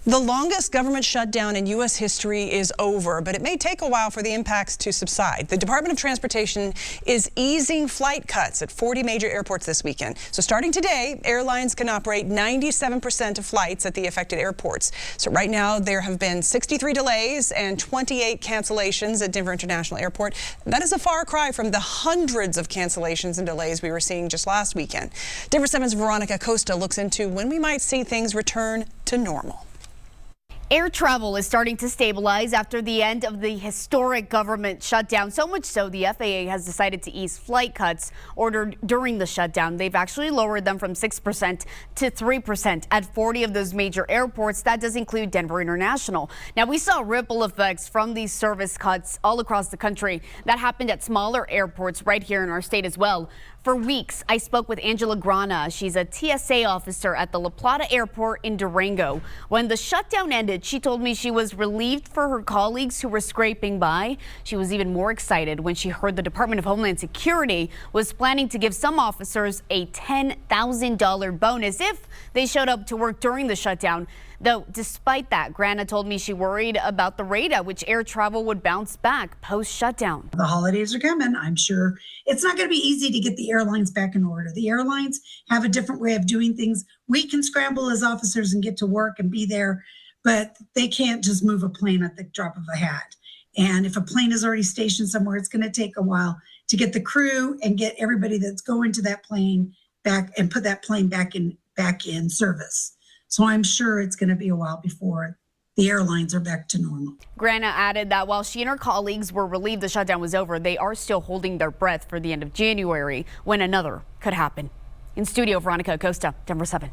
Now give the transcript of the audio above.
The longest government shutdown in U.S. history is over, but it may take a while for the impacts to subside. The Department of Transportation is easing flight cuts at 40 major airports this weekend. So starting today, airlines can operate 97% of flights at the affected airports. So right now, there have been 63 delays and 28 cancellations at Denver International Airport. That is a far cry from the hundreds of cancellations and delays we were seeing just last weekend. Denver 7's Veronica Costa looks into when we might see things return to normal. Air travel is starting to stabilize after the end of the historic government shutdown. So much so, the FAA has decided to ease flight cuts ordered during the shutdown. They've actually lowered them from 6% to 3% at 40 of those major airports. That does include Denver International. Now, we saw ripple effects from these service cuts all across the country. That happened at smaller airports right here in our state as well. For weeks, I spoke with Angela Grana. She's a TSA officer at the La Plata Airport in Durango. When the shutdown ended, she told me she was relieved for her colleagues who were scraping by. She was even more excited when she heard the Department of Homeland Security was planning to give some officers a $10,000 bonus if they showed up to work during the shutdown. Though, despite that, Grana told me she worried about the rate at which air travel would bounce back post-shutdown. The holidays are coming. I'm sure it's not going to be easy to get the airlines back in order. The airlines have a different way of doing things. We can scramble as officers and get to work and be there, but they can't just move a plane at the drop of a hat. And if a plane is already stationed somewhere, it's going to take a while to get the crew and get everybody that's going to that plane back and put that plane back in service. So I'm sure it's going to be a while before the airlines are back to normal. Grana added that while she and her colleagues were relieved the shutdown was over, they are still holding their breath for the end of January when another could happen. In studio, Veronica Acosta, Denver 7.